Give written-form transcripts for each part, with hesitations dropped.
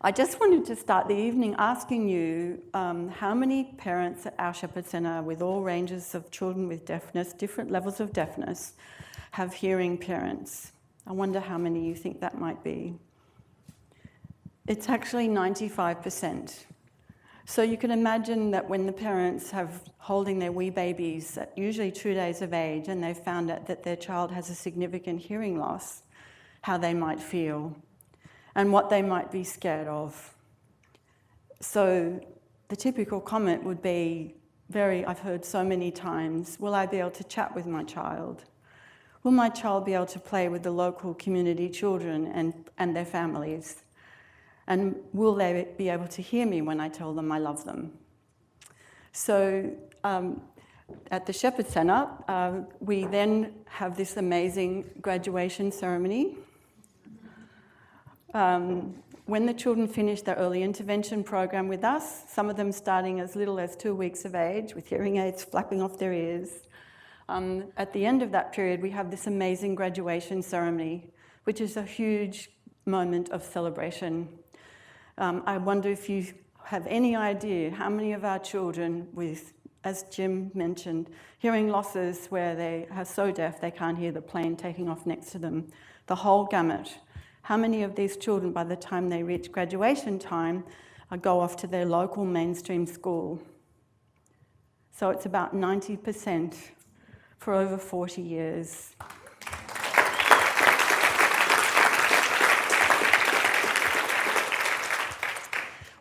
I just wanted to start the evening asking you how many parents at our Shepherd Centre with all ranges of children with deafness, different levels of deafness, have hearing parents? I wonder how many you think that might be. It's actually 95%. So you can imagine that when the parents have holding their wee babies at usually 2 days of age and they've found out that their child has a significant hearing loss, how they might feel and what they might be scared of. So the typical comment would be I've heard so many times, will I be able to chat with my child? Will my child be able to play with the local community children and their families? And will they be able to hear me when I tell them I love them? So at the Shepherd Centre, we then have this amazing graduation ceremony. When the children finish their early intervention program with us, some of them starting as little as 2 weeks of age with hearing aids flapping off their ears, at the end of that period, we have this amazing graduation ceremony, which is a huge moment of celebration. I wonder if you have any idea how many of our children with, as Jim mentioned, hearing losses where they are so deaf they can't hear the plane taking off next to them, the whole gamut. How many of these children, by the time they reach graduation time, go off to their local mainstream school? So it's about 90% for over 40 years.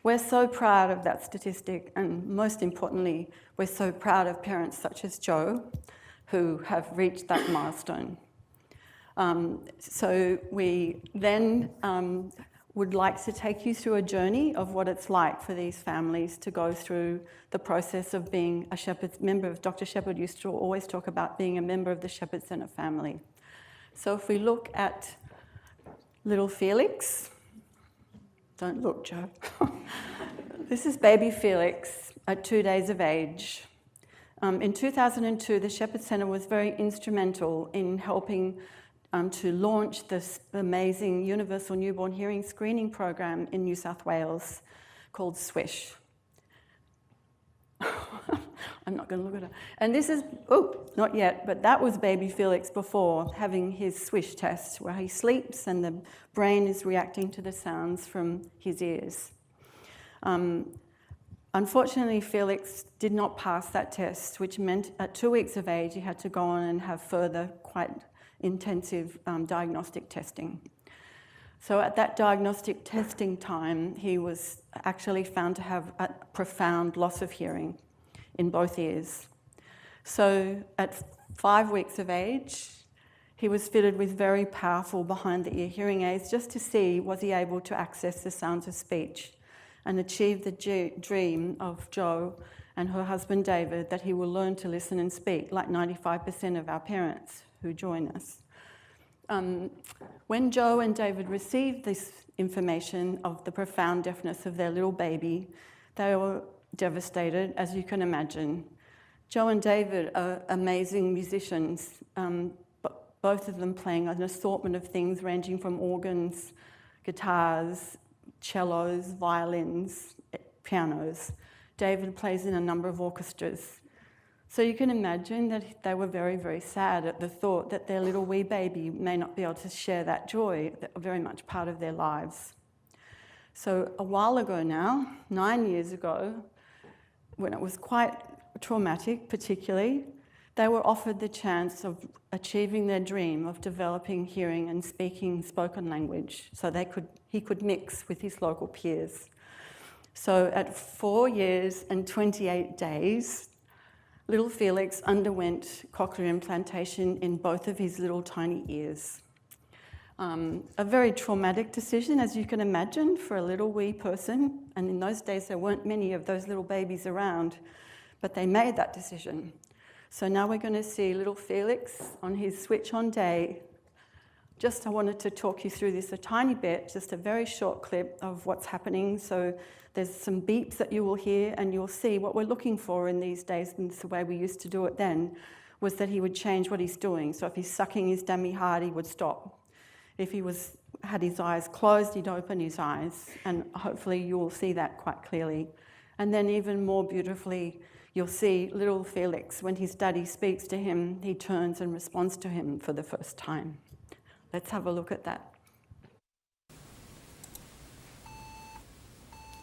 We're so proud of that statistic, and most importantly, we're so proud of parents such as Joe who have reached that milestone. So we then would like to take you through a journey of what it's like for these families to go through the process of being a Shepherd member. Dr. Shepherd used to always talk about being a member of the Shepherd Centre family. So if we look at little Felix, don't look, Joe. This is baby Felix at 2 days of age. In 2002, the Shepherd Centre was very instrumental in helping to launch this amazing universal newborn hearing screening program in New South Wales called SWISH. I'm not going to look at it. And this is, not yet, but that was baby Felix before having his SWISH test where he sleeps and the brain is reacting to the sounds from his ears. Unfortunately, Felix did not pass that test, which meant at 2 weeks of age he had to go on and have further quite intensive diagnostic testing. So at that diagnostic testing time, he was actually found to have a profound loss of hearing in both ears. So at 5 weeks of age, he was fitted with very powerful behind-the-ear hearing aids just to see was he able to access the sounds of speech and achieve the dream of Jo and her husband David that he will learn to listen and speak like 95% of our parents who join us. When Jo and David received this information of the profound deafness of their little baby, they were devastated, as you can imagine. Jo and David are amazing musicians, both of them playing an assortment of things ranging from organs, guitars, cellos, violins, pianos. David plays in a number of orchestras. So you can imagine that they were very, very sad at the thought that their little wee baby may not be able to share that joy, very much part of their lives. So a while ago now, 9 years ago, when it was quite traumatic particularly, they were offered the chance of achieving their dream of developing hearing and speaking spoken language so he could mix with his local peers. So at 4 years and 28 days, little Felix underwent cochlear implantation in both of his little tiny ears. A very traumatic decision, as you can imagine, for a little wee person. And in those days, there weren't many of those little babies around, but they made that decision. So now we're going to see little Felix on his switch-on day. I wanted to talk you through this a tiny bit, just a very short clip of what's happening. So there's some beeps that you will hear, and you'll see what we're looking for in these days, and it's the way we used to do it then, was that he would change what he's doing. So if he's sucking his dummy hard, he would stop. If he had his eyes closed, he'd open his eyes, and hopefully you'll see that quite clearly. And then even more beautifully, you'll see little Felix, when his daddy speaks to him, he turns and responds to him for the first time. Let's have a look at that.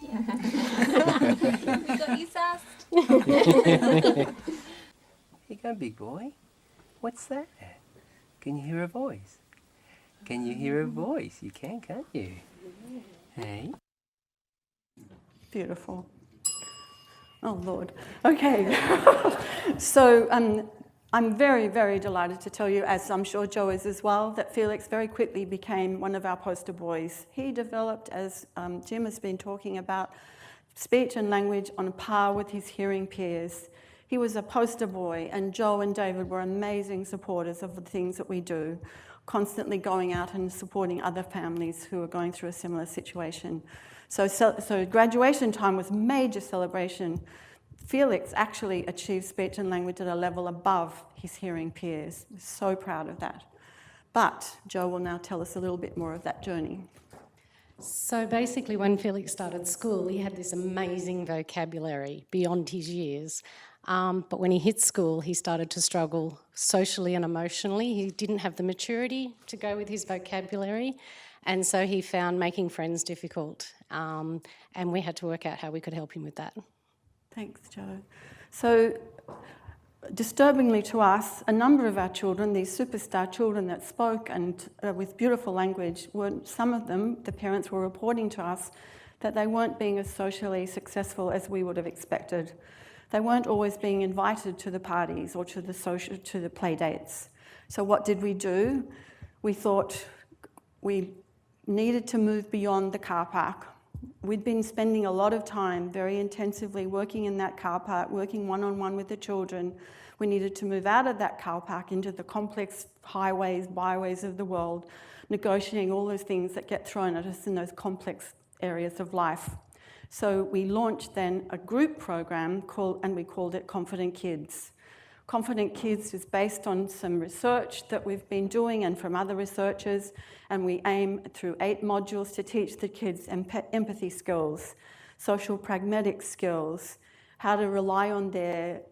We got you sassed. Here you go, big boy. What's that? Can you hear a voice? Can you hear a voice? You can, can't you? Hey? Beautiful. Oh, Lord. Okay. So I'm very, very delighted to tell you, as I'm sure Joe is as well, that Felix very quickly became one of our poster boys. He developed, as Jim has been talking about, speech and language on a par with his hearing peers. He was a poster boy, and Joe and David were amazing supporters of the things that we do, constantly going out and supporting other families who are going through a similar situation. So graduation time was major celebration. Felix actually achieved speech and language at a level above his hearing peers. We're so proud of that. But Joe will now tell us a little bit more of that journey. So basically, when Felix started school, he had this amazing vocabulary beyond his years. But when he hit school, he started to struggle socially and emotionally. He didn't have the maturity to go with his vocabulary. And so he found making friends difficult. And we had to work out how we could help him with that. Thanks, Joe. So, disturbingly to us, a number of our children, these superstar children that spoke and with beautiful language, some of them, the parents were reporting to us that they weren't being as socially successful as we would have expected. They weren't always being invited to the parties or to the play dates. So what did we do? We thought we needed to move beyond the car park. We'd been spending a lot of time very intensively working in that car park, working one-on-one with the children. We needed to move out of that car park into the complex highways, byways of the world, negotiating all those things that get thrown at us in those complex areas of life. So we launched then a group program and we called it Confident Kids. Confident Kids is based on some research that we've been doing and from other researchers, and we aim through 8 modules to teach the kids empathy skills, social pragmatic skills, how to rely on their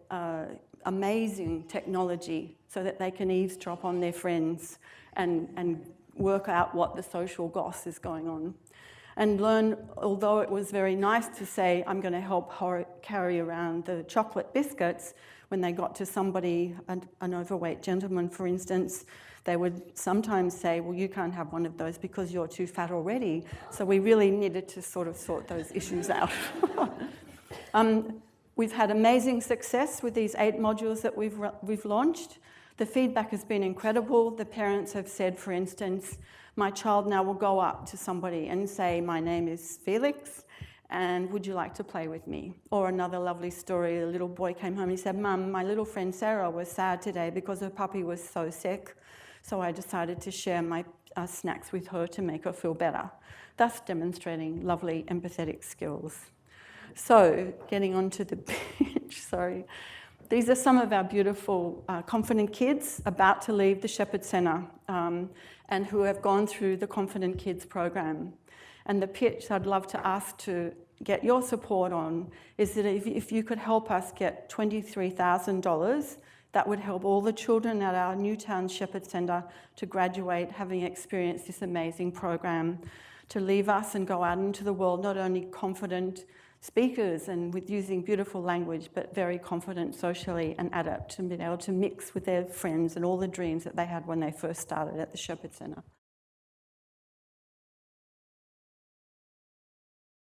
amazing technology so that they can eavesdrop on their friends and work out what the social goss is going on. And learn, although it was very nice to say, I'm going to help carry around the chocolate biscuits, when they got to somebody, an overweight gentleman, for instance, they would sometimes say, well, you can't have one of those because you're too fat already. So we really needed to sort of sort those issues out. We've had amazing success with these 8 modules that we've launched. The feedback has been incredible. The parents have said, for instance, my child now will go up to somebody and say, my name is Felix, and would you like to play with me? Or another lovely story, a little boy came home and he said, Mum, my little friend Sarah was sad today because her puppy was so sick, so I decided to share my snacks with her to make her feel better. Thus demonstrating lovely empathetic skills. So, getting onto the bench, sorry. These are some of our beautiful Confident Kids about to leave the Shepherd Centre and who have gone through the Confident Kids program. And the pitch I'd love to ask to get your support on is that if you could help us get $23,000, that would help all the children at our Newtown Shepherd Centre to graduate having experienced this amazing program, to leave us and go out into the world not only confident speakers and with using beautiful language, but very confident socially and adept and being able to mix with their friends and all the dreams that they had when they first started at the Shepherd Centre.